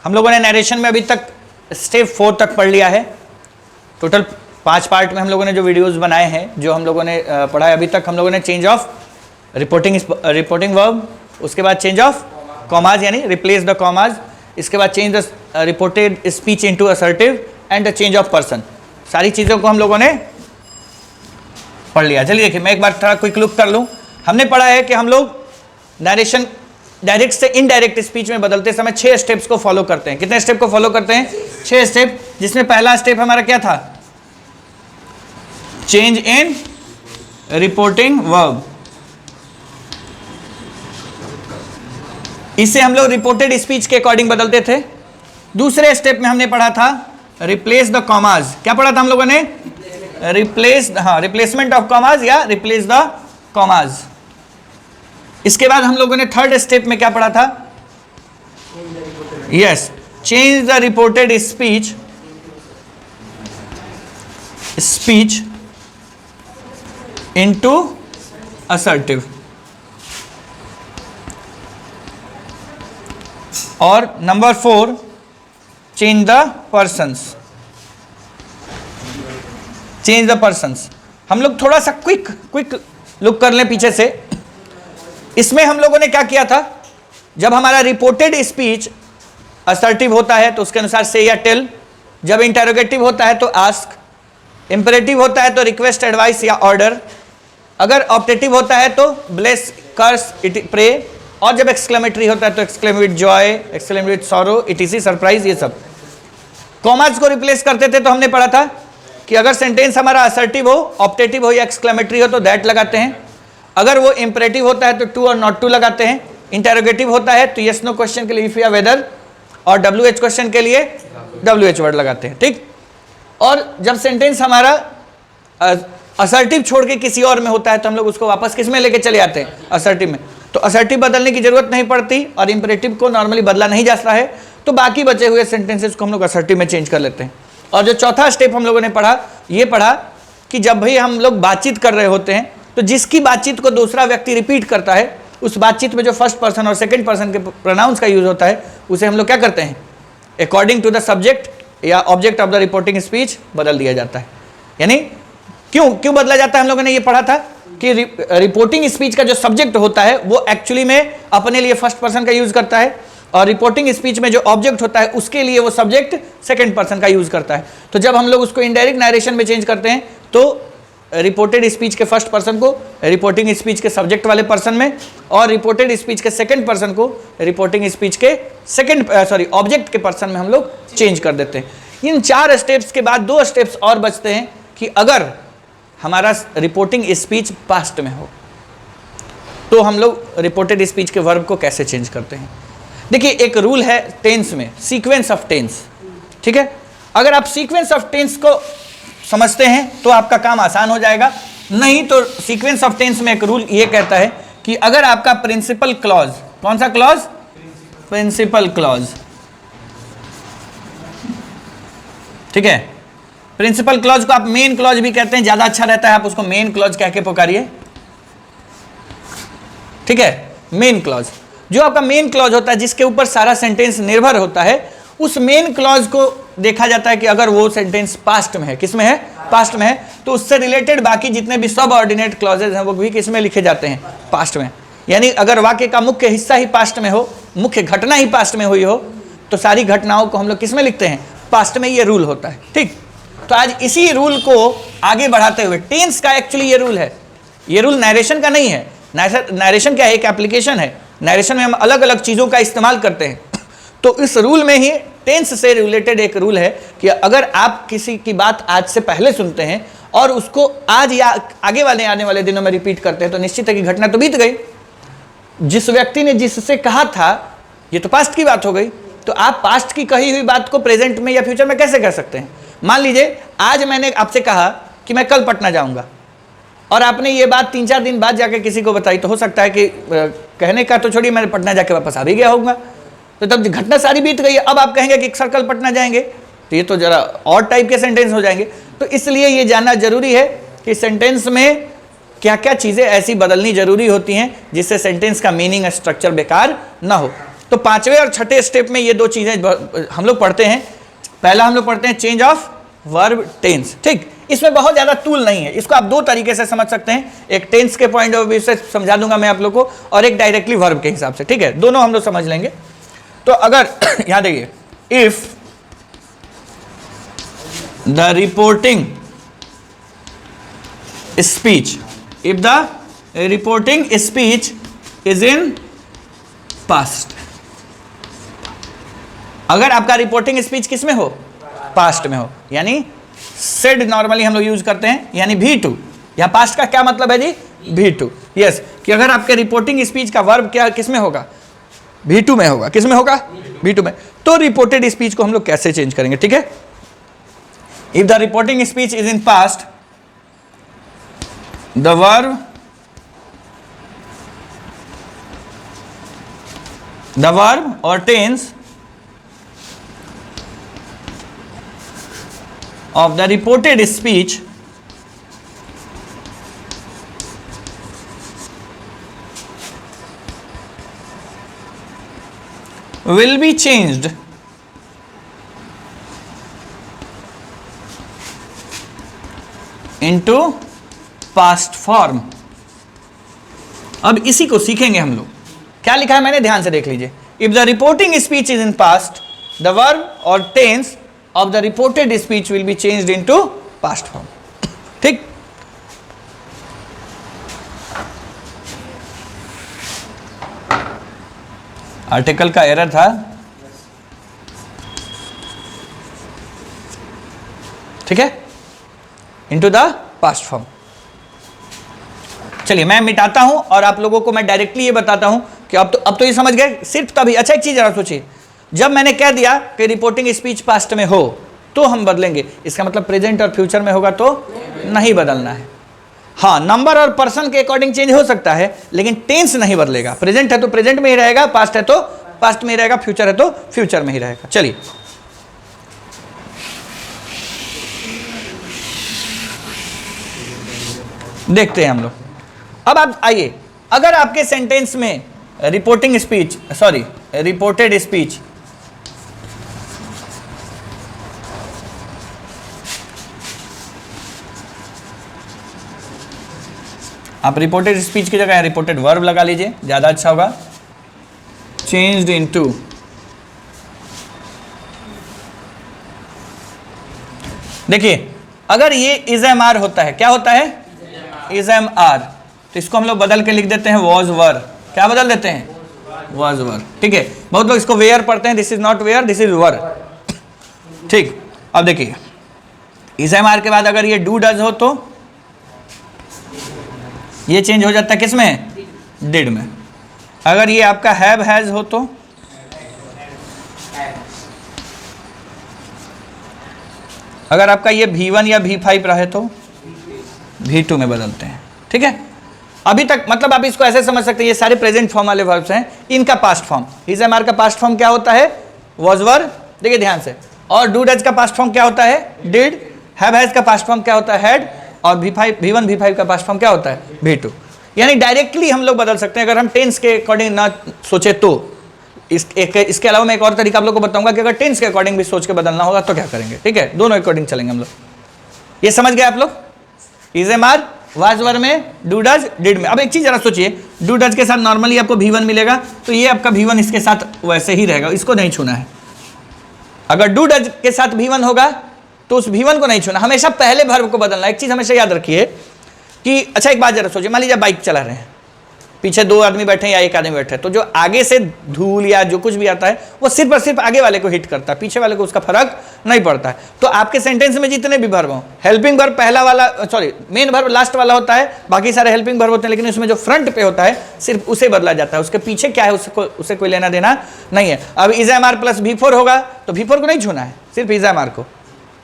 हम लोगों ने नरेशन में अभी तक स्टेप 4 तक पढ़ लिया है। टोटल 5 पार्ट में हम लोगों ने जो वीडियोस बनाए हैं, जो हम लोगों ने पढ़ा है अभी तक, हम लोगों ने चेंज ऑफ रिपोर्टिंग वर्ब, उसके बाद चेंज ऑफ कॉमाज यानी रिप्लेस द कॉमाज, इसके बाद change the reported speech into assertive and the change of person. सारी चीज़ों को हम लोगों ने पढ़ लिया। चलिए देखिए, मैं एक बार थोड़ा क्विक लुक कर लूँ। हमने पढ़ा है कि हम लोग नरेशन डायरेक्ट से इनडायरेक्ट स्पीच में बदलते समय 6 स्टेप्स को फॉलो करते हैं। कितने स्टेप को फॉलो करते हैं? 6 स्टेप, जिसमें पहला स्टेप हमारा क्या था? Change in reporting verb. इससे हम लोग रिपोर्टेड स्पीच के अकॉर्डिंग बदलते थे। दूसरे स्टेप में हमने पढ़ा था रिप्लेस द कॉमाज। क्या पढ़ा था हम लोगों ने? रिप्लेसमेंट ऑफ कॉमाज या रिप्लेस द कॉमाज। इसके बाद हम लोगों ने थर्ड स्टेप में क्या पढ़ा था? Yes, change the reported speech into assertive. और नंबर 4, चेंज द पर्सन्स। हम लोग थोड़ा सा क्विक लुक कर लें पीछे से। इसमें हम लोगों ने क्या किया था? जब हमारा रिपोर्टेड स्पीच असर्टिव होता है तो उसके अनुसार से या टेल, जब इंटरोगेटिव होता है तो आस्क, इंपेरेटिव होता है तो रिक्वेस्ट, एडवाइस या ऑर्डर, अगर ऑप्टेटिव होता है तो ब्लेस, कर्स, प्रे, और जब एक्सक्लेमेटरी होता है तो exclaim with Joy, exclaim with sorrow, etc., surprise, ये सब। कॉमाज को रिप्लेस करते थे तो हमने पढ़ा था कि अगर सेंटेंस हमारा असर्टिव हो, ऑप्टेटिव हो या एक्सक्लेमेटरी हो तो दैट लगाते हैं। अगर वो इंपेरेटिव होता है तो टू और नॉट टू लगाते हैं। इंटरोगेटिव होता है तो यस नो क्वेश्चन के लिए इफ या वेदर, और WH क्वेश्चन के लिए WH वर्ड लगाते हैं। ठीक। और जब सेंटेंस हमारा असर्टिव छोड़ के किसी और में होता है तो हम लोग उसको वापस किस में लेके चले आते हैं? असर्टिव में। तो असर्टिव बदलने की जरूरत नहीं पड़ती और इंपेरेटिव को नॉर्मली बदला नहीं जाता है, तो बाकी बचे हुए सेंटेंसेस को हम लोग असर्टिव में चेंज कर लेते हैं। और जो चौथा स्टेप हम लोगों ने पढ़ा, ये पढ़ा कि जब भी हम लोग बातचीत कर रहे होते हैं तो जिसकी बातचीत को दूसरा व्यक्ति रिपीट करता है, उस बातचीत में जो फर्स्ट पर्सन और सेकंड पर्सन के प्रोनाउंस का यूज होता है, उसे हम लोग क्या करते हैं? अकॉर्डिंग टू द सब्जेक्ट या object of the reporting speech बदल दिया जाता है। यानी क्यों बदला जाता है? हम लोगों ने ये पढ़ा था कि रिपोर्टिंग स्पीच का जो सब्जेक्ट होता है वो एक्चुअली में अपने लिए फर्स्ट पर्सन का यूज करता है, और रिपोर्टिंग स्पीच में जो ऑब्जेक्ट होता है उसके लिए वो सब्जेक्ट सेकंड पर्सन का यूज करता है। तो जब हम लोग उसको इनडायरेक्ट नरेशन में चेंज करते हैं तो रिपोर्टेड स्पीच के फर्स्ट पर्सन को रिपोर्टिंग स्पीच के सब्जेक्ट वाले पर्सन में, और रिपोर्टेड स्पीच के सेकंड पर्सन को रिपोर्टिंग स्पीच के ऑब्जेक्ट के पर्सन में हम लोग चेंज कर देते हैं। इन 4 स्टेप्स के बाद 2 स्टेप्स और बचते हैं कि अगर हमारा रिपोर्टिंग स्पीच पास्ट में हो तो हम लोग रिपोर्टेड स्पीच के वर्ब को कैसे चेंज करते हैं। देखिए, एक रूल है टेंस में, सीक्वेंस ऑफ टेंस। ठीक है, अगर आप सीक्वेंस ऑफ टेंस को समझते हैं तो आपका काम आसान हो जाएगा। नहीं तो सीक्वेंस ऑफ टेंस में एक रूल ये कहता है कि अगर आपका प्रिंसिपल क्लॉज, कौन सा क्लॉज? Principal clause. ठीक है, प्रिंसिपल क्लॉज को आप मेन क्लॉज भी कहते हैं, ज्यादा अच्छा रहता है आप उसको मेन क्लॉज कह के पुकारिए। ठीक है, मेन क्लॉज, जो आपका मेन क्लॉज होता है जिसके ऊपर सारा सेंटेंस निर्भर होता है, उस मेन क्लॉज को देखा जाता है कि अगर वो सेंटेंस पास्ट में है, किस में है? पास्ट में है, तो उससे रिलेटेड बाकी जितने भी सब ऑर्डिनेट क्लॉजेज हैं वो भी किस में लिखे जाते हैं? पास्ट में। यानी अगर वाक्य का मुख्य हिस्सा ही पास्ट में हो, मुख्य घटना ही पास्ट में हुई हो, तो सारी घटनाओं को हम लोग किस में लिखते हैं? पास्ट में। ये रूल होता है। ठीक, तो आज इसी रूल को आगे बढ़ाते हुए, टेंस का एक्चुअली ये रूल है, ये रूल नरेशन का नहीं है। नरेशन क्या है? एक एप्लीकेशन है। नरेशन में हम अलग अलग चीज़ों का इस्तेमाल करते हैं, तो इस रूल में ही टेंस से रिलेटेड एक रूल है कि अगर आप किसी की बात आज से पहले सुनते हैं और उसको आज या आगे आने वाले दिनों में रिपीट करते हैं, तो निश्चित है कि घटना तो बीत गई। जिस व्यक्ति ने जिससे कहा था, ये तो पास्ट की बात हो गई, तो आप पास्ट की कही हुई बात को प्रेजेंट में या फ्यूचर में कैसे कह सकते हैं? मान लीजिए आज मैंने आपसे कहा कि मैं कल पटना जाऊंगा, और आपने ये बात 3-4 दिन बाद जाके किसी को बताई, तो हो सकता है कि कहने का तो छोड़िए, मैं पटना जाके वापस आ भी गया होऊंगा, तो तब घटना सारी बीत गई है। अब आप कहेंगे कि सर कल पटना जाएंगे, तो ये तो जरा और टाइप के सेंटेंस हो जाएंगे। तो इसलिए ये जानना जरूरी है कि सेंटेंस में क्या क्या चीज़ें ऐसी बदलनी जरूरी होती हैं जिससे सेंटेंस का मीनिंग स्ट्रक्चर बेकार ना हो। तो पांचवें और छठे स्टेप में ये दो चीजें हम लोग पढ़ते हैं। पहला हम लोग पढ़ते हैं चेंज ऑफ वर्ब टेंस, ठीक। इसमें बहुत ज्यादा टूल नहीं है, इसको आप दो तरीके से समझ सकते हैं, एक टेंस के पॉइंट ऑफ व्यू से समझा दूंगा मैं आप लोग को, और एक डायरेक्टली वर्ब के हिसाब से, ठीक है। दोनों हम लोग समझ लेंगे। तो अगर यहां देखिए, if the reporting speech, if the reporting speech is in past, अगर आपका रिपोर्टिंग स्पीच किस में हो, पास्ट में हो, यानी सेड नॉर्मली हम लोग यूज करते हैं, यानी V2। यहां पास्ट का क्या मतलब है जी, V2। यस, कि अगर आपके रिपोर्टिंग स्पीच का वर्ब क्या किस में होगा, V2 में होगा। किस में होगा, V2 में। तो रिपोर्टेड स्पीच को हम लोग कैसे चेंज करेंगे, ठीक है। If the reporting speech is in past, the verb और tense of the reported speech will be changed into past form। अब इसी को सीखेंगे हम लोग। क्या लिखा है मैंने, ध्यान से देख लीजिए। If the reporting speech is in past, the verb और tense of the reported speech will be changed into past form, ठीक। आर्टिकल का एरर था, ठीक है, into the past form। चलिए मैं मिटाता हूं और आप लोगों को मैं डायरेक्टली ये बताता हूं कि अब तो ये समझ गए सिर्फ तभी। अच्छा एक चीज जरा सोचिए, जब मैंने कह दिया कि रिपोर्टिंग स्पीच पास्ट में हो तो हम बदलेंगे, इसका मतलब प्रेजेंट और फ्यूचर में होगा तो नहीं बदलना है। हाँ, नंबर और पर्सन के अकॉर्डिंग चेंज हो सकता है, लेकिन टेंस नहीं बदलेगा। प्रेजेंट है तो प्रेजेंट में ही रहेगा, पास्ट है तो पास्ट में ही रहेगा, फ्यूचर है तो फ्यूचर में ही रहेगा। चलिए देखते हैं हम लोग। अब आप आइए, अगर आपके सेंटेंस में रिपोर्टेड स्पीच आप रिपोर्टेड स्पीच की जगह रिपोर्टेड वर्ब लगा लीजिए, ज्यादा अच्छा होगा। चेंज्ड इनटू, देखिए अगर ये इज एम आर होता है, क्या होता है, इज एम आर, तो इसको हम लोग बदल के लिख देते हैं वॉज वर। क्या बदल देते हैं, वॉज वर, ठीक है। बहुत लोग इसको वेयर पढ़ते हैं, this is not where, this is were, ठीक। अब देखिए इज एम आर के बाद अगर ये डू डज हो तो ये चेंज हो जाता है किसमें, डिड में। अगर ये आपका हैव हैज हो तो अगर आपका ये V1 या V5 रहे तो V2 में बदलते हैं, ठीक है। अभी तक मतलब आप इसको ऐसे समझ सकते हैं, ये सारे प्रेजेंट फॉर्म वाले वर्ब्स हैं, इनका past form, is am are का पास्ट फॉर्म क्या होता है, वॉज वर, देखिए ध्यान से। और डू डज का पास्ट फॉर्म क्या होता है, डिड। हैव हैज का पास्ट फॉर्म क्या होता है, हैड। और V1 V5 का पास्ट फॉर्म क्या होता है, V2। यानी डायरेक्टली हम लोग बदल सकते हैं अगर हम टेंस के अकॉर्डिंग ना सोचे तो। इसके अलावा मैं एक और तरीका आप लोग को बताऊंगा कि अगर टेंस के अकॉर्डिंग भी सोच के बदलना होगा तो क्या करेंगे, ठीक है। दोनों अकॉर्डिंग चलेंगे हम लोग। ये समझ गए आप लोग, is am are was were में, डू डज डिड में। अब एक चीज जरा सोचिए, डू डज के साथ नॉर्मली आपको V1 मिलेगा, तो ये आपका V1 इसके साथ वैसे ही रहेगा, इसको नहीं छूना है। अगर डू डज के साथ V1 होगा तो उस V1 को नहीं छूना, हमेशा पहले वर्ब को बदलना। एक चीज हमेशा याद रखिए कि अच्छा एक बात जरा सोचिए, मान लीजिए बाइक चला रहे हैं, पीछे दो आदमी बैठे हैं या एक आदमी बैठे हैं, तो जो आगे से धूल या जो कुछ भी आता है वो सिर्फ और सिर्फ आगे वाले को हिट करता है, पीछे वाले को उसका फर्क नहीं पड़ता है। तो आपके सेंटेंस में जितने भी वर्ब हों, हेल्पिंग वर्ब पहला वाला, सॉरी मेन वर्ब लास्ट वाला होता है, बाकी सारे हेल्पिंग वर्ब होते हैं, लेकिन उसमें जो फ्रंट पे होता है सिर्फ उसे बदला जाता है, उसके पीछे क्या है उसे कोई लेना देना नहीं है। अब is am are plus V4 होगा तो V4 को नहीं छूना है, सिर्फ इज एम आर को,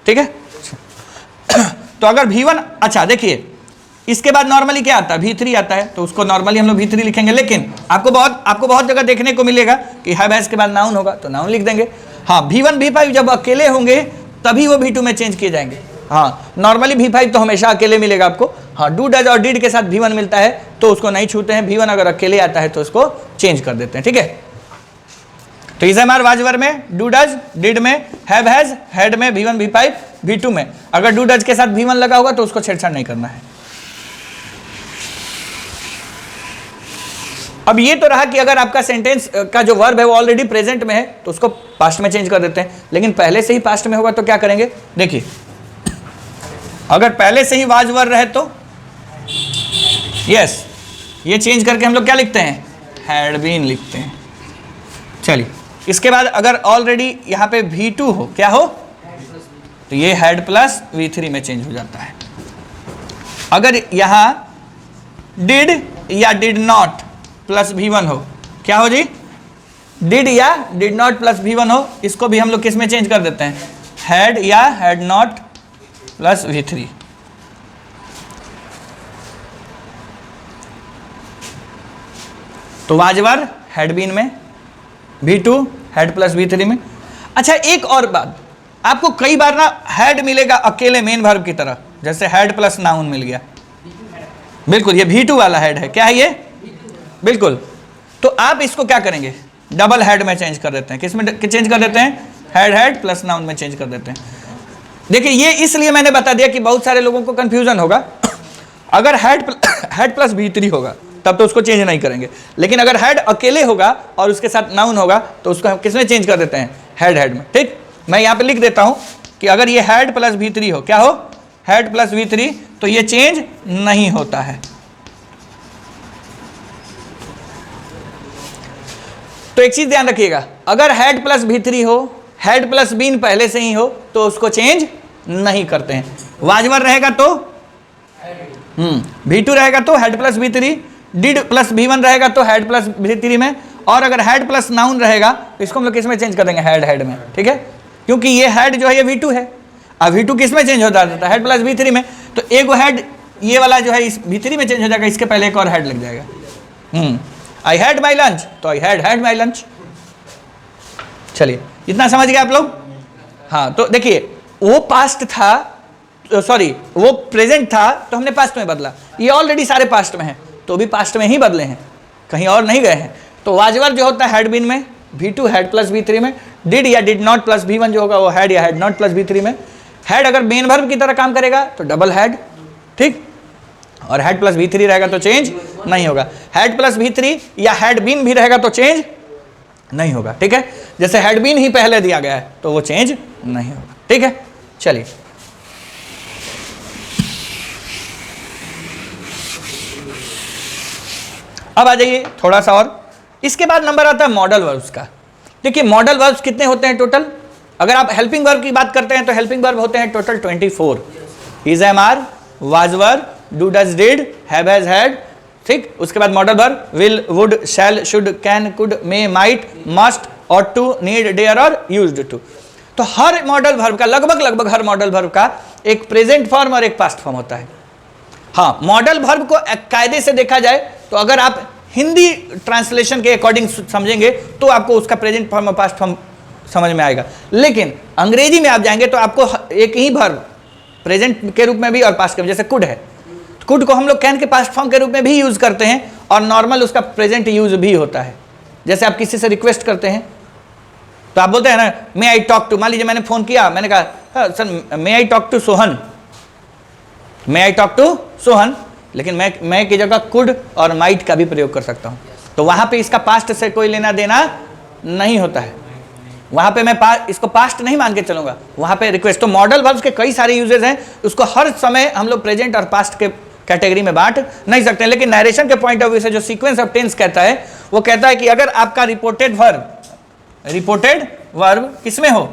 ठीक है। तो अगर V1, अच्छा देखिए इसके बाद नॉर्मली क्या आता है, V3 आता है, तो उसको नॉर्मली हम लोग V3 लिखेंगे। लेकिन आपको बहुत जगह देखने को मिलेगा कि हैव हैज के बाद नाउन होगा तो नाउन लिख देंगे। हाँ, V1 V5 जब अकेले होंगे तभी वो V2 में चेंज किए जाएंगे। हाँ, नॉर्मली V5 तो हमेशा अकेले मिलेगा आपको। हाँ, डू डज और डिड के साथ V1 मिलता है तो उसको नहीं छूते हैं, V1 अगर अकेले आता है तो उसको चेंज कर देते हैं, ठीक है। तो इज एम आर वाजवर में, डू डज, डिड में, हैव हैज, हैड में, V1 V5 V2 में। अगर डू डज के साथ V1 लगा होगा तो उसको छेड़छाड़ नहीं करना है। अब ये तो रहा कि अगर आपका सेंटेंस का जो वर्ब है वो ऑलरेडी प्रेजेंट में है तो उसको पास्ट में चेंज कर देते हैं, लेकिन पहले से ही पास्ट में होगा तो क्या करेंगे? देखिए, अगर पहले से ही वाज वर रहे तो यस, ये चेंज करके हम लोग क्या लिखते हैं? हैड बीन लिखते हैं। चलिए, इसके बाद अगर ऑलरेडी यहाँ पे V2 हो, क्या हो? तो ये हैड प्लस V3 में चेंज हो जाता है। अगर यहाँ डिड या डिड नॉट प्लस V1 हो, क्या हो जी? डिड या डिड नॉट प्लस V1 हो, इसको भी हम लोग किस में चेंज कर देते हैं? हैड या हैड नॉट प्लस V3। तो वाजवर हैड बीन में, V2 हैड प्लस V3 में। अच्छा, एक और बात, आपको कई बार ना हैड मिलेगा अकेले मेन वर्ब की तरह, जैसे हैड प्लस नाउन मिल गया। बिल्कुल, ये V2 वाला हैड है। क्या है ये? बिल्कुल। तो आप इसको क्या करेंगे? डबल हैड में चेंज कर देते हैं। किस में चेंज कर देते हैं? हैड हैड प्लस नाउन में चेंज कर देते हैं। देखिए, ये इसलिए मैंने बता दिया कि बहुत सारे लोगों को कंफ्यूजन होगा। अगर हैड प्लस V3 होगा तब तो उसको चेंज नहीं करेंगे, लेकिन अगर हैड अकेले होगा और उसके साथ नाउन होगा तो उसको हम किस में चेंज कर देते हैं? हैड हैड में। ठीक, मैं यहाँ पे लिख देता हूँ कि अगर ये हैड प्लस V3 हो, क्या हो? हैड प्लस V3, तो ये चेंज नहीं होता है। तो एक चीज ध्यान रखिएगा, अगर हैड प्लस V3 हो, हैड प्लस बीन पहले से ही हो तो उसको चेंज नहीं करते हैं। वाजवर रहेगा तो V2 रहेगा तो had plus V3, did plus V1 रहेगा तो हैड प्लस V3 में, और अगर हैड प्लस नाउन रहेगा तो इसको हम लोग किस में चेंज कर देंगे? हैड हैड में। ठीक है, क्योंकि ये हैड जो है ये V2 है। अब V2 किस में चेंज होता है? हैड प्लस V3 में। तो एक हैड ये वाला जो है इस V3 में चेंज हो जाएगा, इसके पहले एक और हैड लग जाएगा। आई हैड माई लंच, तो आई हैड माई लंच। चलिए, इतना समझ गए आप लोग? हाँ, तो देखिए, वो पास्ट था, सॉरी वो प्रेजेंट था तो हमने पास्ट में बदला। ये ऑलरेडी सारे पास्ट में हैं तो भी पास्ट में ही बदले हैं, कहीं और नहीं गए हैं। तो वाजवर जो होता है हैड बीन में, V2 हैड प्लस V3 में, डिड या डिड नॉट प्लस V1 जो होगा वो हैड या हैड नॉट प्लस V3 में। हैड अगर मेन वर्ब की तरह काम करेगा तो डबल हैड, ठीक, और हैड प्लस V3 रहेगा तो चेंज नहीं होगा। हैड प्लस V3 या हैड बीन भी रहेगा तो चेंज नहीं होगा। ठीक है, जैसे हैड बीन ही पहले दिया गया है तो वो चेंज नहीं होगा। ठीक है, चलिए अब आ जाइए थोड़ा सा और। इसके बाद नंबर आता है मॉडल वर्ब्स का। देखिए, मॉडल वर्ब्स कितने होते हैं टोटल? अगर आप हेल्पिंग वर्ब की बात करते हैं तो हेल्पिंग वर्ब होते हैं total 24। Is am are, was were, do does did, have has had. ठीक, उसके बाद modal verb will, would, shall, should, can, could, may, might, must, ought to, need, dare और यूज्ड टू। तो हर modal verb का लगभग हर modal verb का एक प्रेजेंट फॉर्म और एक पास्ट फॉर्म होता है। हाँ, मॉडल वर्ब को कायदे से देखा जाए तो अगर आप हिंदी ट्रांसलेशन के अकॉर्डिंग समझेंगे तो आपको उसका प्रेजेंट फॉर्म और पास्ट फॉर्म समझ में आएगा, लेकिन अंग्रेजी में आप जाएंगे तो आपको एक ही वर्ब प्रेजेंट के रूप में भी और पास्ट के रूप में, जैसे कुड है, कुड को हम लोग कैन के पास्ट फॉर्म के रूप में भी यूज करते हैं और नॉर्मल उसका प्रेजेंट यूज भी होता है। जैसे आप किसी से रिक्वेस्ट करते हैं तो आप बोलते हैं ना, मे आई टॉक टू, मान लीजिए मैंने फोन किया, मैंने कहा sir may I talk to Sohan, may I talk to Sohan, लेकिन मैं की जगह कुड और माइट का भी प्रयोग कर सकता हूं, तो वहां पे इसका पास्ट से कोई लेना देना नहीं होता है। वहां पे मैं इसको पास्ट नहीं मान के चलूंगा, वहां पे रिक्वेस्ट। तो मॉडल वर्ब्स के कई सारे यूजेस हैं, उसको हर समय हम लोग प्रेजेंट और पास्ट के कैटेगरी में बांट नहीं सकते। लेकिन नरेशन के पॉइंट ऑफ व्यू से जो सीक्वेंस ऑफ टेंस कहता है वो कहता है कि अगर आपका रिपोर्टेड वर्ब किसमें हो?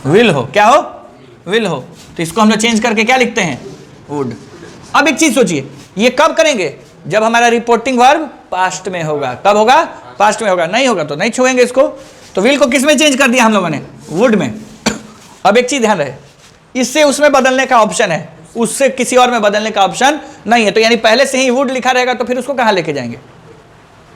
विल हो। क्या हो? विल हो। तो इसको हम लोग चेंज करके क्या लिखते हैं? वुड। अब एक चीज सोचिए, ये कब करेंगे? जब हमारा रिपोर्टिंग वर्ब पास्ट में होगा। कब होगा? पास्ट में होगा। नहीं होगा तो नहीं छुएंगे इसको। तो विल को किस में चेंज कर दिया हम लोगों ने? वुड में। अब एक चीज ध्यान रहे, इससे उसमें बदलने का ऑप्शन है, उससे किसी और में बदलने का ऑप्शन नहीं है। तो यानी पहले से ही वुड लिखा रहेगा तो फिर उसको कहां लेके जाएंगे?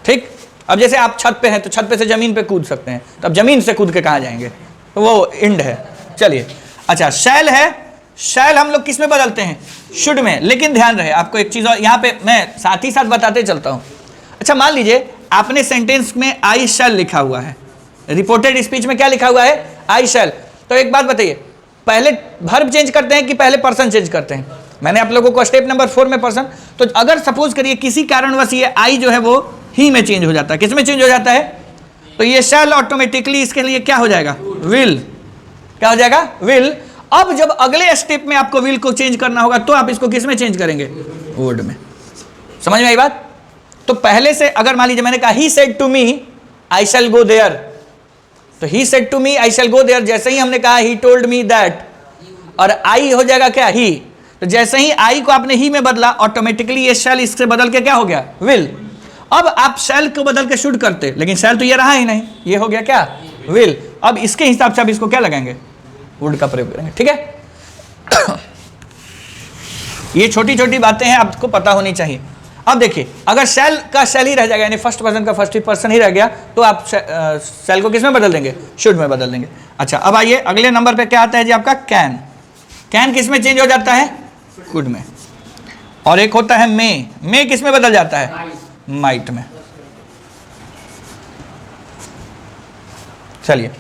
ठीक। अब जैसे आप छत पे हैं तो छत पे से जमीन पे कूद सकते हैं, तो अब जमीन से कूद के कहां जाएंगे? तो वो इंड है। चलिए, अच्छा शैल है, शैल हम लोग किस में बदलते हैं? शुड में। लेकिन ध्यान रहे आपको एक चीज और, यहां पे मैं साथ ही साथ बताते चलता हूं। अच्छा मान लीजिए आपने सेंटेंस में आई शैल लिखा हुआ है, रिपोर्टेड स्पीच में क्या लिखा हुआ है? आई शैल। तो एक बात बताइए, पहले वर्ब चेंज करते हैं कि पहले पर्सन चेंज करते हैं? मैंने आप लोगों को स्टेप नंबर 4 में पर्सन, तो अगर सपोज करिए किसी कारणवश ये आई जो है वो ही में चेंज हो जाता है, किस में चेंज हो जाता है? तो ये शैल ऑटोमेटिकली इसके लिए क्या हो जाएगा? विल। क्या हो जाएगा? विल। अब जब अगले स्टेप में आपको विल को चेंज करना होगा तो आप इसको किस में चेंज करेंगे? वुड में। समझ में आई बात? तो पहले से अगर मान लीजिए मैंने कहा he said to me I shall go there, तो he said to me I shall go there, जैसे ही हमने कहा ही टोल्ड मी दैट, और आई हो जाएगा क्या? ही। तो जैसे ही आई को आपने ही में बदला, ऑटोमेटिकली ये शैल इससे बदल के क्या हो गया? विल। अब आप शैल को बदल के शुड करते, लेकिन शैल तो ये रहा ही नहीं, ये हो गया क्या? विल। अब इसके हिसाब से आप इसको क्या लगाएंगे? वुड का प्रयोग करेंगे। ठीक है। ये छोटी छोटी बातें हैं, आपको पता होनी चाहिए। अब देखिए, अगर शैल का शैल ही रह जाएगा, यानी फर्स्ट पर्सन का फर्स्ट पर्सन ही रह गया, तो आप शैल को किस में बदल देंगे? शुड में बदल देंगे। अच्छा, अब आइए अगले नंबर पे क्या आता है जी आपका? कैन। कैन किस में चेंज हो जाता है? कुड में। और एक होता है मे किस में बदल जाता है? माइट में। चलिए,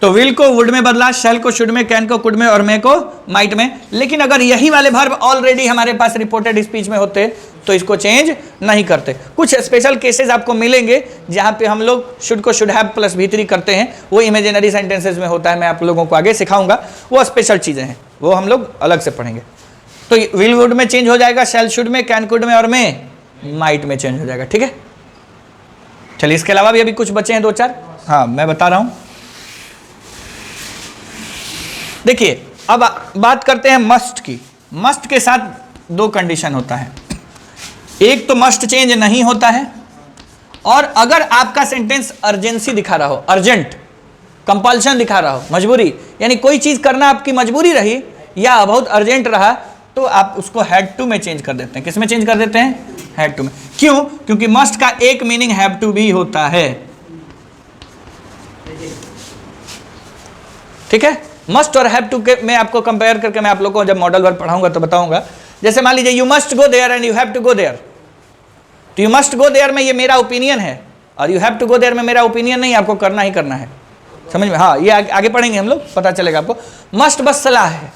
तो विल को वुड में बदला, शैल को शुड में, कैन को कुड में और मे को माइट में। लेकिन अगर यही वाले वर्ब ऑलरेडी हमारे पास रिपोर्टेड स्पीच में होते तो इसको चेंज नहीं करते। कुछ स्पेशल केसेस आपको मिलेंगे जहां पे हम लोग शुड को शुड हैव प्लस V3 करते हैं, वो इमेजिनरी सेंटेंसेस में होता है। मैं आप लोगों को आगे सिखाऊंगा, वो स्पेशल चीजें हैं, वो हम लोग अलग से पढ़ेंगे। तो विल वुड में चेंज हो जाएगा, शैल शुड में, कैन कुड में और मे माइट में चेंज हो जाएगा। ठीक है। चलिए, इसके अलावा भी अभी कुछ बचे हैं 2-4। हाँ, मैं बता रहा हूं। देखिए, अब बात करते हैं मस्ट की। मस्ट के साथ 2 कंडीशन होता है। एक तो मस्ट चेंज नहीं होता है, और अगर आपका सेंटेंस अर्जेंसी दिखा रहा हो, अर्जेंट, कंपल्शन दिखा रहा हो, मजबूरी, यानी कोई चीज करना आपकी मजबूरी रही या बहुत अर्जेंट रहा, तो आप उसको हैड टू में चेंज कर देते हैं। किस में चेंज कर देते हैं? हैड टू में। क्यों? क्योंकि मस्ट का एक मीनिंग हैव टू भी होता है। ठीक है। मस्ट और हैव टू के मैं आपको कंपेयर करके मैं आप लोगों को जब मॉडल वर्ब पढ़ाऊंगा तो बताऊंगा। जैसे मान लीजिए you must go there and you have to go there, तो यू मस्ट गो देयर में ये मेरा ओपिनियन है, और you have to go there में मेरा ओपिनियन नहीं, आपको करना ही करना है। समझ में? हाँ, ये आगे पढ़ेंगे हम लोग, पता चलेगा आपको। मस्ट बस सलाह है,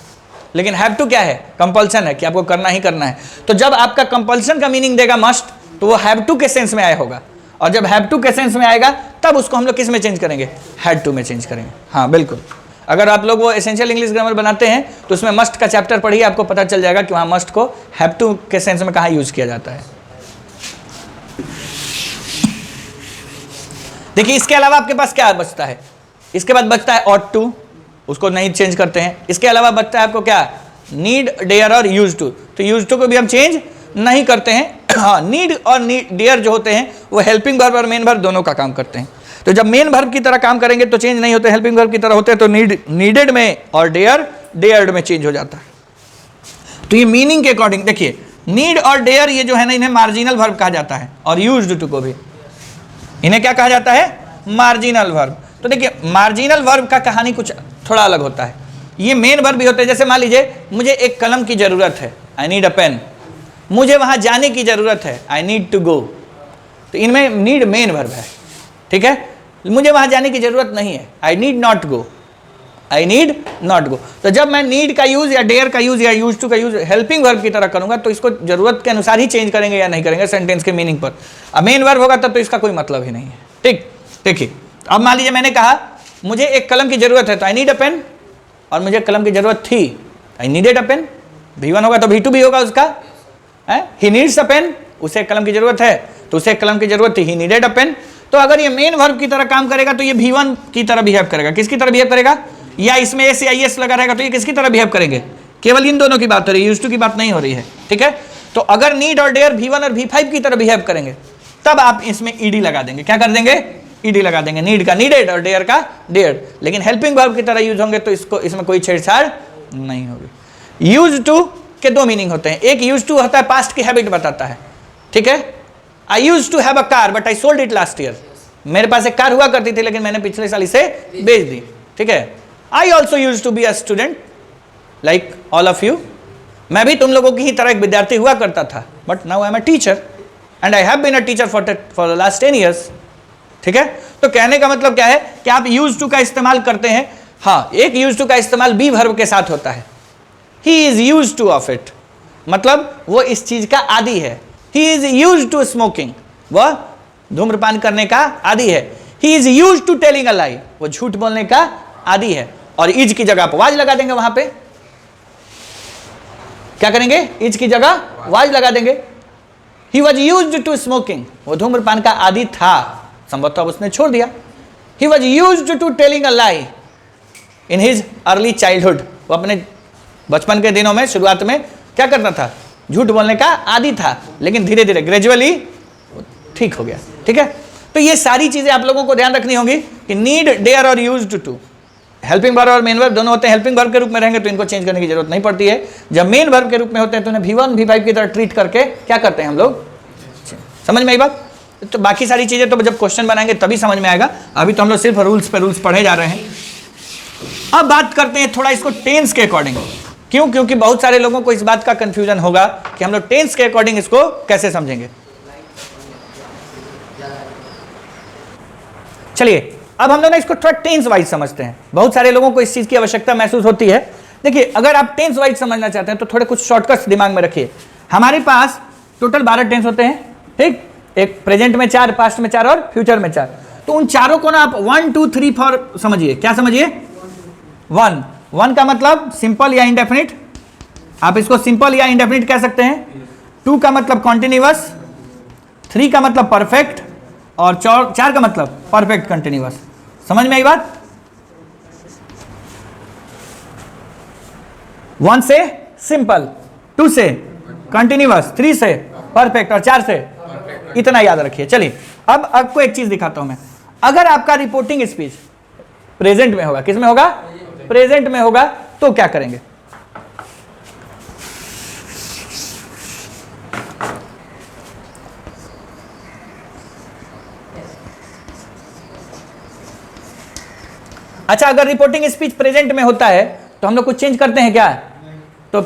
लेकिन हैव टू क्या है? कंपल्सन है कि आपको करना ही करना है। तो जब आपका कंपल्सन का मीनिंग देगा मस्ट, तो वो हैव टू के सेंस में आया होगा, और जब हैव टू के सेंस में आएगा तब उसको हम लोग किस में चेंज करेंगे? हैड टू में चेंज करेंगे। हाँ बिल्कुल। अगर आप लोग वो एसेंशियल इंग्लिश ग्रामर बनाते हैं तो उसमें मस्ट का चैप्टर पढ़िए, आपको पता चल जाएगा कि वहाँ मस्ट को हैव टू के सेंस में कहाँ यूज किया जाता है। देखिए, इसके अलावा आपके पास क्या बचता है? इसके बाद बचता है ऑट टू, उसको नहीं चेंज करते हैं। इसके अलावा बचता है आपको क्या? नीड, डेयर और यूज टू। तो यूज टू को भी हम चेंज नहीं करते हैं। हाँ, नीड और डेयर जो होते हैं वो हेल्पिंग वर्ब और मेन वर्ब दोनों का काम करते हैं। तो जब मेन वर्ब की तरह काम करेंगे तो चेंज नहीं होते, हेल्पिंग वर्ब की तरह होते हैं तो नीडेड में और डेयर्ड में चेंज हो जाता है। तो ये मीनिंग के अकॉर्डिंग देखिए, नीड और डेयर ये जो है ना, इन्हें मार्जिनल वर्ब कहा जाता है, और यूज्ड टू को भी इन्हें क्या कहा जाता है? Marginal verb. तो देखिए, मार्जिनल वर्ब का कहानी कुछ थोड़ा अलग होता है। ये मेन वर्ब भी होते हैं। जैसे मान लीजिए मुझे एक कलम की जरूरत है, आई नीड अ पेन। मुझे वहां जाने की जरूरत है, आई नीड टू गो। तो इनमें नीड मेन वर्ब है। ठीक है। मुझे वहां जाने की जरूरत नहीं है, I need not go, I need not go. तो जब मैं नीड का यूज या डेयर का यूज या यूज टू का यूज हेल्पिंग वर्ब की तरह करूंगा तो इसको जरूरत के अनुसार ही चेंज करेंगे या नहीं करेंगे सेंटेंस के मीनिंग पर। अब मेन वर्ब होगा तब तो इसका कोई मतलब ही नहीं है। ठीक। देखिए, अब मान लीजिए मैंने कहा मुझे एक कलम की जरूरत है, तो आई नीड अ पेन, और मुझे कलम की जरूरत थी, I needed a pen. V1 होगा तो V2 भी होगा उसका। ही नीड्स अ पेन, उसे कलम की जरूरत है तो उसे कलम की जरूरत थी, ही नीडेड अ पेन। तो अगर ये मेन वर्ब की तरह काम करेगा तो ये V1 की तरह बिहेव करेगा। किसकी तरह बिहेव करेगा? या इसमें एस या IS लगा रहेगा तो ये किसकी तरह बिहेव करेंगे? केवल इन दोनों की बात हो रही है, यूज टू की बात नहीं हो रही है। ठीक है। तो अगर नीड और डेयर V1 और V5 की तरह बिहेव करेंगे तब आप इसमें ईडी लगा देंगे। क्या कर देंगे? ईडी लगा देंगे। नीड का नीडेड और डेयर का डेयर्ड। लेकिन हेल्पिंग वर्ब की तरह यूज होंगे तो इसको इसमें कोई छेड़छाड़ नहीं होगी। यूज टू के 2 मीनिंग होते हैं। एक यूज टू होता है पास्ट की हैबिट बताता है। ठीक है। I use to have a car but I sold it last year. मेरे पास एक कार हुआ करती थी लेकिन मैंने पिछले साल इसे बेच दी। ठीक है। I also use to be a student like all of you. मैं भी तुम लोगों की ही तरह एक विद्यार्थी हुआ करता था, but now I am a teacher and I have been a teacher for the last 10 years। ठीक है, तो कहने का मतलब क्या है कि आप यूज टू का इस्तेमाल करते हैं। हाँ, एक यूज टू का इस्तेमाल बी वर्ब के साथ होता है। He is use to of it, मतलब वो इस चीज का आदी है। He is use to smoking, वह धूम्रपान करने का आदी है। He is use to telling a lie, वो झूठ बोलने का आदी है। और इज की जगह पर वाज लगा देंगे, वहां पे क्या करेंगे, इज की जगह वाज लगा देंगे। He was use to smoking, वो धूम्रपान का आदी था, संभवतः उसने छोड़ दिया। He was use to telling a lie in his early childhood, वो अपने बचपन के दिनों में, शुरुआत में क्या करता था, झूठ बोलने का आदी था, लेकिन धीरे धीरे ग्रेजुअली ठीक हो गया। ठीक है, तो ये सारी चीजें आप लोगों को ध्यान रखनी होगी कि नीड, डेयर और यूज्ड टू, हेल्पिंग वर्ब और मेन वर्ब दोनों होते हैं। हेल्पिंग वर्ब के रूप में रहेंगे तो इनको चेंज करने की जरूरत नहीं पड़ती है। जब मेन वर्ब के रूप में होते हैं तो उन्हें V1 V5 की तरह ट्रीट करके क्या करते हैं हम लोग, समझ में आई बात। तो बाकी सारी चीजें तो जब क्वेश्चन बनाएंगे तभी समझ में आएगा, अभी तो हम लोग सिर्फ रूल्स पे रूल्स पढ़े जा रहे हैं। अब बात करते हैं थोड़ा इसको टेंस के अकॉर्डिंग। क्यों? क्योंकि बहुत सारे लोगों को इस बात का कंफ्यूजन होगा कि हम लोग टेंस के अकॉर्डिंग इसको कैसे समझेंगे। चलिए अब हम लोग ना इसको थोड़ा टेंस वाइज समझते हैं। बहुत सारे लोगों को इस चीज की आवश्यकता महसूस होती है। देखिए, अगर आप टेंस वाइज समझना चाहते हैं तो थोड़े कुछ शॉर्टकट्स दिमाग में रखिए। हमारे पास टोटल 12 टेंस होते हैं, ठीक, एक प्रेजेंट में 4, पास्ट में 4 और फ्यूचर में 4। तो उन चारों को ना आप 1 2 3 4 समझिए। क्या समझिए? 1 का मतलब सिंपल या इंडेफिनिट, आप इसको सिंपल या इंडेफिनिट कह सकते हैं। 2 का मतलब कॉन्टिन्यूअस, 3 का मतलब परफेक्ट और 4 का मतलब परफेक्ट कंटिन्यूअस। समझ में आई बात? 1 से सिंपल, 2 से कंटिन्यूअस, 3 से परफेक्ट और 4 से इतना याद रखिए। चलिए अब आपको एक चीज दिखाता हूं मैं। अगर आपका रिपोर्टिंग स्पीच प्रेजेंट में होगा, किस में होगा? प्रेजेंट में होगा, तो क्या करेंगे? अच्छा, अगर रिपोर्टिंग स्पीच प्रेजेंट में होता है तो हम लोग कुछ चेंज करते हैं क्या? तो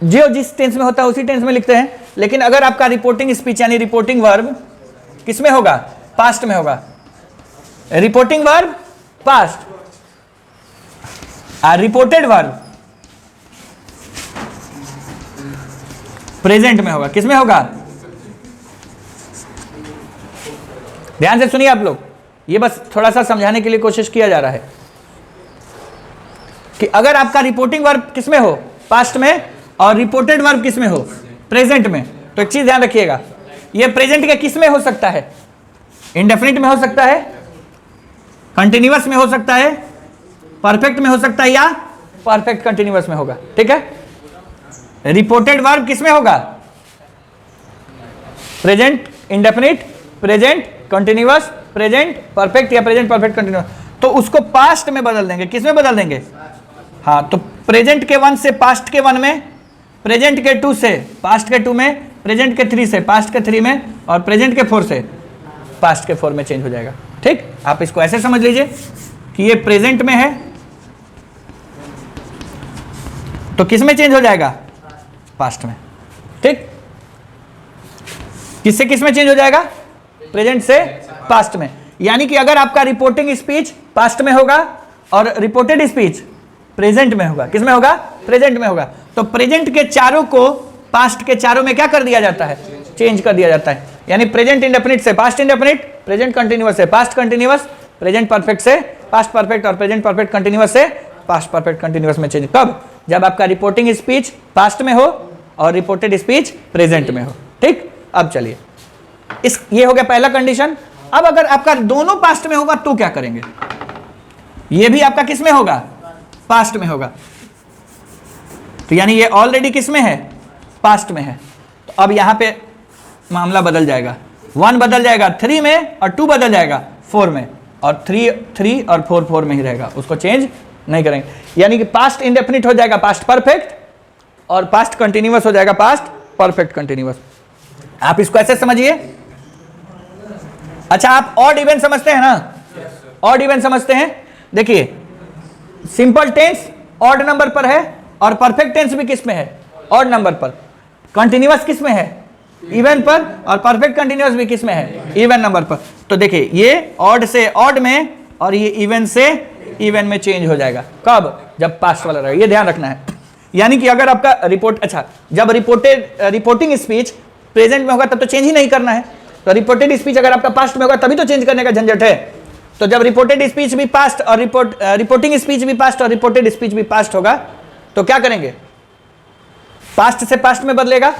जो जिस टेंस में होता है उसी टेंस में लिखते हैं। लेकिन अगर आपका रिपोर्टिंग स्पीच यानी रिपोर्टिंग वर्ब किस में होगा? पास्ट में होगा। Reporting verb past, reported verb present में होगा। किस में होगा? ध्यान से सुनिए आप लोग, ये बस थोड़ा सा समझाने के लिए कोशिश किया जा रहा है कि अगर आपका रिपोर्टिंग वर्ब किस में हो? पास्ट में, और रिपोर्टेड वर्ब किस में हो? प्रेजेंट में। तो एक चीज ध्यान रखिएगा, ये प्रेजेंट के किस में हो सकता है? इंडेफिनिट में हो सकता है, कंटिन्यूअस में हो सकता है, परफेक्ट में हो सकता है, या परफेक्ट कंटिन्यूअस में होगा। ठीक है, रिपोर्टेड वर्ब किस में होगा? Present indefinite, present continuous, present perfect या प्रेजेंट परफेक्ट कंटिन्यूअस। तो उसको पास्ट में बदल देंगे। किस में बदल देंगे? हाँ, तो प्रेजेंट के 1 से पास्ट के 1 में, प्रेजेंट के 2 से पास्ट के 2 में, प्रेजेंट के 3 से पास्ट के 3 में, और प्रेजेंट के 4 से पास्ट के 4 में चेंज हो जाएगा। ठीक, आप इसको ऐसे समझ लीजिए कि ये प्रेजेंट में है तो किस में चेंज हो जाएगा? पास्ट में। ठीक, किससे किस में चेंज हो जाएगा? प्रेजेंट से पास्ट में। यानी कि अगर आपका रिपोर्टिंग स्पीच पास्ट में होगा और रिपोर्टेड स्पीच प्रेजेंट में होगा, किस में होगा? प्रेजेंट में होगा, तो प्रेजेंट के चारों को पास्ट के चारों में क्या कर दिया जाता है? चेंज कर दिया जाता है। यानी प्रेजेंट इंडेफिनिट से पास्ट इंडेफिनिट, प्रेजेंट कंटिन्यूअस से पास्ट कंटिन्यूअस, प्रेजेंट परफेक्ट से पास्ट परफेक्ट, और प्रेजेंट परफेक्ट कंटिन्यूअस से पास्ट परफेक्ट कंटिन्यूअस में चेंज। कब? जब आपका रिपोर्टिंग स्पीच पास्ट में हो और रिपोर्टेड स्पीच प्रेजेंट में हो। ठीक, अब चलिए, ये हो गया पहला कंडीशन। अब अगर आपका दोनों पास्ट में होगा तो क्या करेंगे? ये भी आपका किस में होगा? पास्ट में होगा। तो यानी ये ऑलरेडी किस में है? पास्ट में है। तो अब यहां पे मामला बदल जाएगा, 1 बदल जाएगा 3 में, और 2 बदल जाएगा 4 में, और 3 और 4 में ही रहेगा, उसको चेंज नहीं करेंगे। यानी कि पास्ट इंडेफिनिट हो जाएगा पास्ट परफेक्ट, और पास्ट कंटिन्यूअस हो जाएगा पास्ट परफेक्ट कंटिन्यूअस। आप इसको ऐसे समझिए। अच्छा, आप ऑड इवन समझते हैं ना? ऑड इवन समझते हैं। देखिए, सिंपल टेंस ऑड नंबर पर है और परफेक्ट टेंस भी किस में है? ऑड नंबर पर। कंटिन्यूअस किस में है? इवन पर, और परफेक्ट कंटिन्यूअस भी किस में है, इवन नंबर पर। तो देखिए ये ऑड से ऑड में और ये इवन से इवन में चेंज हो जाएगा। कब? जब पास्ट वाला रहेगा, ये ध्यान रखना है। यानी कि अगर आपका रिपोर्ट, अच्छा जब रिपोर्टिंग स्पीच प्रेजेंट में होगा तब तो चेंज ही नहीं करना है, तो रिपोर्टेड स्पीच अगर आपका पास्ट में होगा तभी तो चेंज करने का झंझट है। तो जब रिपोर्टेड स्पीच भी पास्ट और रिपोर्टिंग स्पीच भी पास्ट और रिपोर्टेड स्पीच भी पास्ट होगा तो क्या करेंगे, पास्ट से पास्ट में बदलेगा,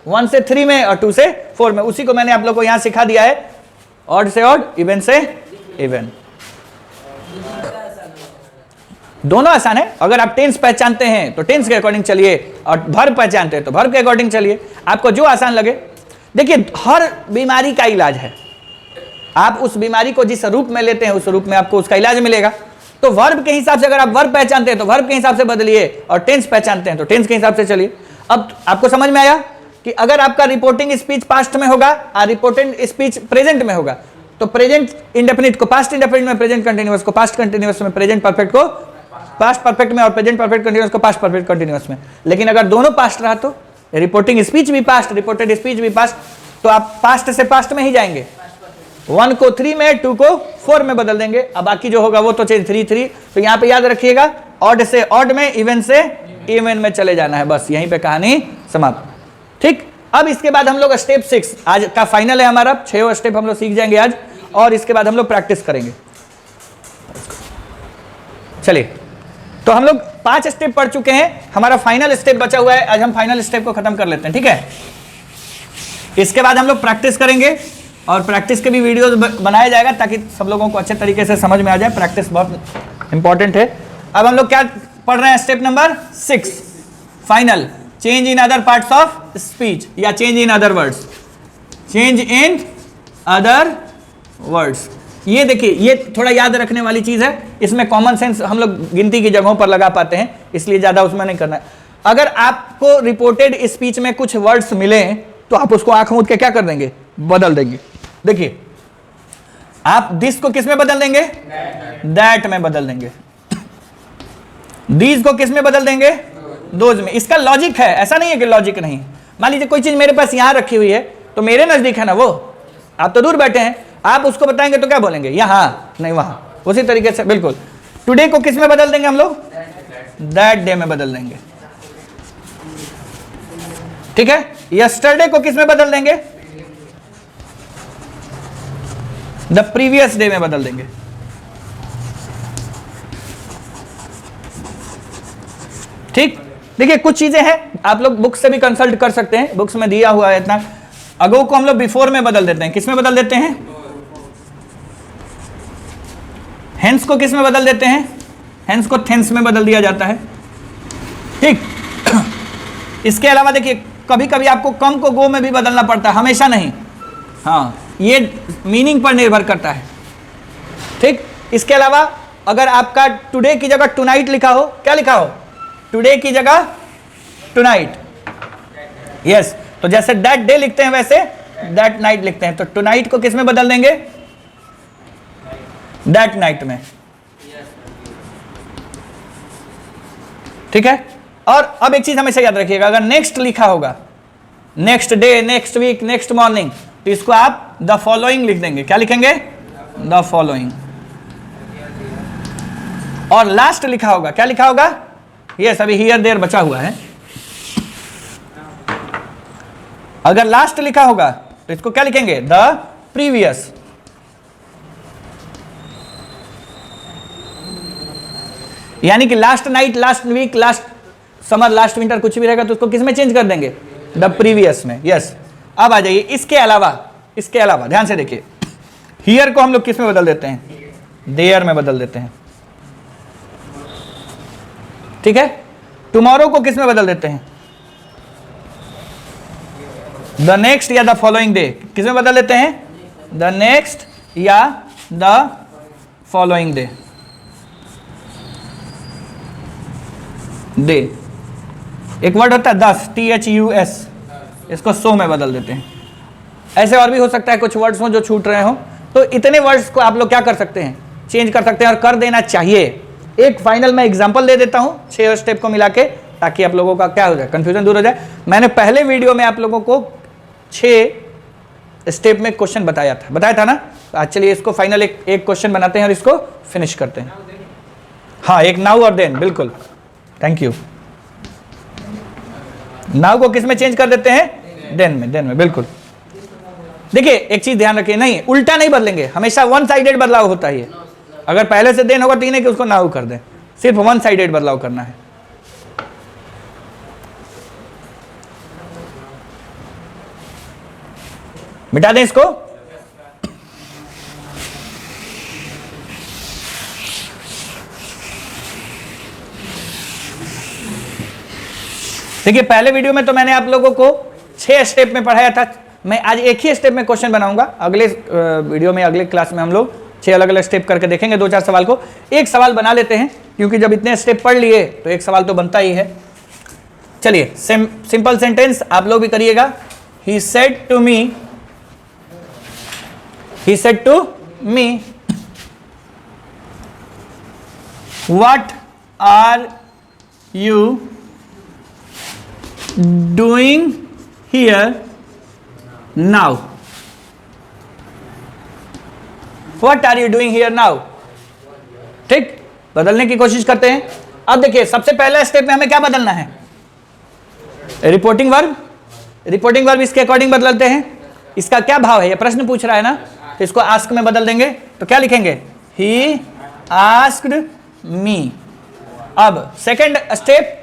1 से 3 में और 2 से 4 में। उसी को मैंने आप लोग को यहां सिखा दिया है, ऑड से ऑड, इवन से इवन। दोनों आसान है। अगर आप टेंस पहचानते हैं तो टेंस के अकॉर्डिंग चलिए, और वर्ब पहचानते हैं तो वर्ब के अकॉर्डिंग चलिए, आपको जो आसान लगे। देखिए हर बीमारी का इलाज है, आप उस बीमारी को जिस रूप में लेते हैं उस रूप में आपको उसका इलाज मिलेगा। तो वर्ब के हिसाब से, अगर आप वर्ब पहचानते हैं तो वर्ब के हिसाब से बदलिए, और टेंस पहचानते हैं तो टेंस के हिसाब से चलिए। अब आपको समझ में आया कि अगर आपका रिपोर्टिंग स्पीच पास्ट में होगा और रिपोर्टेड स्पीच प्रेजेंट में होगा तो प्रेजेंट इंडेफिनिट को पास्ट इंडेफिनिट में, प्रेजेंट कंटीन्यूअस को पास्ट कंटीन्यूअस में, प्रेजेंट परफेक्ट को पास्ट परफेक्ट में और प्रेजेंट परफेक्ट कंटीन्यूअस को पास्ट परफेक्ट कंटीन्यूअस में। लेकिन अगर दोनों पास्ट रहा तो रिपोर्टिंग स्पीच भी पास्ट, रिपोर्टेड स्पीच भी पास्ट, तो आप पास्ट से पास्ट में ही जाएंगे। 1 को 3 में, 2 को 4 में बदल देंगे। अब बाकी जो होगा वो तो चेंज 3 3। तो यहाँ पे याद रखिएगा ऑड से ऑड में, इवन से इवन में चले जाना है, बस यहीं पे कहानी समाप्त। ठीक, अब इसके बाद हम लोग स्टेप 6 आज का फाइनल है हमारा, 6 स्टेप हम लोग सीख जाएंगे आज, और इसके बाद हम लोग प्रैक्टिस करेंगे। चलिए, तो हम लोग 5 स्टेप पढ़ चुके हैं, हमारा फाइनल स्टेप बचा हुआ है। आज हम फाइनल स्टेप को खत्म कर लेते हैं, ठीक है। इसके बाद हम लोग प्रैक्टिस करेंगे, और प्रैक्टिस के भी वीडियोस बनाया जाएगा ताकि सब लोगों को अच्छे तरीके से समझ में आ जाए। प्रैक्टिस बहुत इंपॉर्टेंट है। अब हम लोग क्या पढ़ रहे हैं, step number 6 final, change in other parts of speech, या change in other words, change in other words. ये देखिए, ये थोड़ा याद रखने वाली चीज है, इसमें कॉमन सेंस हम लोग गिनती की जगहों पर लगा पाते हैं, इसलिए ज्यादा उसमें नहीं करना है। अगर आपको रिपोर्टेड स्पीच में कुछ वर्ड्स मिले तो आप उसको आंख मूंद के क्या कर देंगे, बदल देंगे। देखिए, आप दिस को किस में बदल देंगे, दैट में बदल देंगे। दीज को किस में बदल देंगे, दोज में। इसका लॉजिक है, ऐसा नहीं है कि लॉजिक नहीं। मान लीजिए कोई चीज मेरे पास यहां रखी हुई है तो मेरे नजदीक है ना वो, आप तो दूर बैठे हैं, आप उसको बताएंगे तो क्या बोलेंगे, यहां नहीं वहां। उसी तरीके से बिल्कुल टुडे को किस में बदल देंगे हम लोग, दैट डे में बदल देंगे, ठीक है। यस्टरडे को किस में बदल देंगे, द प्रीवियस डे में बदल देंगे। ठीक, देखिए कुछ चीजें हैं आप लोग बुक से भी कंसल्ट कर सकते हैं, बुक्स में दिया हुआ है इतना। अगो को हम लोग बिफोर में बदल देते हैं, किस में बदल देते हैं, हेंस को किस में बदल देते हैं, हेंस को थेंस में बदल दिया जाता है। ठीक, इसके अलावा देखिए कभी कभी आपको कम को गो में भी बदलना पड़ता है, हमेशा नहीं। हाँ, ये मीनिंग पर निर्भर करता है। ठीक, इसके अलावा अगर आपका टुडे की जगह टुनाइट लिखा हो, क्या लिखा हो, टुडे की जगह टुनाइट, यस, तो जैसे दैट डे लिखते हैं वैसे दैट नाइट लिखते हैं, तो टुनाइट को किस में बदल देंगे, दैट नाइट में। ठीक है, और अब एक चीज हमेशा याद रखिएगा, अगर नेक्स्ट लिखा होगा, next day, next week, next morning, तो इसको आप द फॉलोइंग लिख देंगे। क्या लिखेंगे, द फॉलोइंग। और लास्ट लिखा होगा, क्या लिखा होगा, यस, अभी हियर देयर बचा हुआ है। अगर लास्ट लिखा होगा तो इसको क्या लिखेंगे, द प्रीवियस। यानी कि last night, last week, last summer, last winter, कुछ भी रहेगा तो उसको किस में चेंज कर देंगे, द प्रीवियस में। यस, अब आ जाइए इसके अलावा ध्यान से देखिए, हियर को हम लोग किस में बदल देते हैं, देयर में बदल देते हैं। ठीक है, टुमारो को किस में बदल देते हैं, द नेक्स्ट या द फॉलोइंग डे, किस में बदल देते हैं, द नेक्स्ट या द फॉलोइंग डे। डे, एक वर्ड होता है दस, THUS, इसको सो में बदल देते हैं। ऐसे और भी हो सकता है कुछ वर्ड्स हो जो छूट रहे हो, तो इतने वर्ड्स को आप लोग क्या कर सकते हैं, चेंज कर सकते हैं, और कर देना चाहिए। एक फाइनल मैं एग्जांपल दे देता हूं 6 स्टेप को मिला के, ताकि आप लोगों का क्या हो जाए, कंफ्यूजन दूर हो जाए। मैंने पहले वीडियो में आप लोगों को 6 स्टेप में क्वेश्चन बताया था ना। आज चलिए इसको फाइनल एक क्वेश्चन बनाते हैं और इसको फिनिश करते हैं। हाँ, एक नाउ और देन, बिल्कुल, थैंक यू। नाउ को किस में चेंज कर देते हैं? देन में, बिल्कुल। देखिए एक चीज ध्यान रखिए, नहीं उल्टा नहीं बदलेंगे, हमेशा वन साइडेड बदलाव होता है। अगर पहले से देन होगा तो नहीं कि उसको नाउ कर दें, सिर्फ वन साइडेड बदलाव करना है। मिटा दें इसको। देखिए पहले वीडियो में तो मैंने आप लोगों को 6 स्टेप में पढ़ाया था। मैं आज एक ही स्टेप में क्वेश्चन बनाऊंगा। अगले वीडियो में, अगले क्लास में हम लोग 6 अलग अलग स्टेप करके देखेंगे। 2-4 सवाल को एक सवाल बना लेते हैं, क्योंकि जब इतने स्टेप पढ़ लिए तो एक सवाल तो बनता ही है। चलिए सिंपल सेंटेंस आप लोग भी करिएगा। He said to me what are you doing here now. What are you doing here now. ठीक, बदलने की कोशिश करते हैं। अब देखिए सबसे पहला स्टेप में हमें क्या बदलना है? रिपोर्टिंग वर्ब इसके अकॉर्डिंग बदलते हैं। इसका क्या भाव है, ये प्रश्न पूछ रहा है ना, तो इसको आस्क में बदल देंगे। तो क्या लिखेंगे? He asked me. अब second step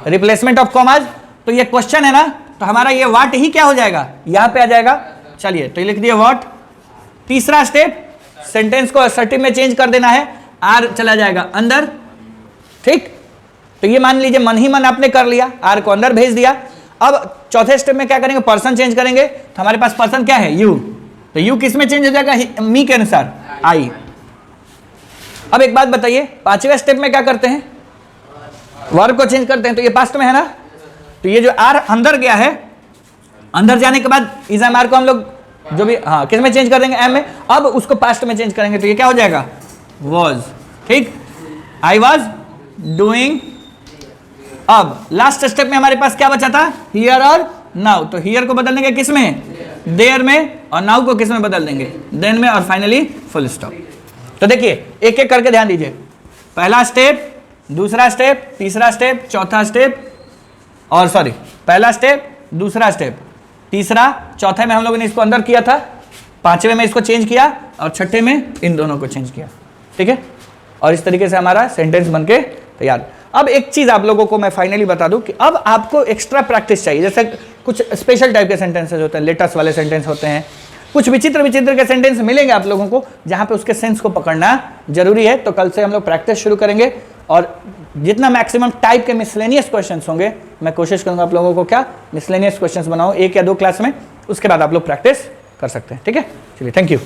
replacement of commas. तो ये क्वेश्चन है ना, तो हमारा ये व्हाट ही क्या हो जाएगा, यहां पे आ जाएगा। चलिए तो ये लिख दिया व्हाट। तीसरा स्टेप सेंटेंस को असर्टिव में चेंज कर देना है, आर चला जाएगा अंदर। ठीक, तो ये मान लीजिए मन ही मन आपने कर लिया, आर को अंदर भेज दिया। अब चौथे स्टेप में क्या करेंगे? पर्सन चेंज करेंगे। तो हमारे पास पर्सन क्या है? यू। तो यू किस में चेंज हो जाएगा? मी के अनुसार, आई। अब एक बात बताइए, पांचवें स्टेप में क्या करते हैं? वर्ब को चेंज करते हैं। तो ये पास्ट में है ना, तो ये जो आर अंदर गया है, अंदर जाने के बाद इज एम आर को हम लोग जो भी किस में चेंज कर देंगे? एम में। अब उसको पास्ट में चेंज करेंगे, तो ये क्या हो जाएगा? वॉज। ठीक, आई वॉज डूइंग। अब लास्ट स्टेप में हमारे पास क्या बचा था? हियर और नाउ। तो हियर को बदल देंगे किस में? देयर में। और नाउ को किस में बदल देंगे? देन में। और फाइनली फुल स्टॉप। तो देखिए एक एक करके ध्यान दीजिए। पहला स्टेप, दूसरा स्टेप, तीसरा स्टेप, चौथा स्टेप, और सॉरी पहला स्टेप, दूसरा स्टेप, तीसरा, चौथे में हम लोगों ने इसको अंदर किया था, पांचवें में इसको चेंज किया, और छठे में इन दोनों को चेंज किया। ठीक है, और इस तरीके से हमारा सेंटेंस बनके तैयार। अब एक चीज आप लोगों को मैं फाइनली बता दूं कि अब आपको एक्स्ट्रा प्रैक्टिस चाहिए। जैसे कुछ स्पेशल टाइप के सेंटेंसेस होते हैं, लेटर्स वाले सेंटेंस होते हैं, कुछ विचित्र के सेंटेंस मिलेंगे आप लोगों को, जहां पे उसके सेंस को पकड़ना जरूरी है। तो कल से हम लोग प्रैक्टिस शुरू करेंगे, और जितना मैक्सिमम टाइप के मिसलेनियस क्वेश्चंस होंगे मैं कोशिश करूंगा आप लोगों को क्या मिसलेनियस क्वेश्चंस बनाऊं 1 या 2 क्लास में, उसके बाद आप लोग प्रैक्टिस कर सकते हैं। ठीक है, चलिए थैंक यू।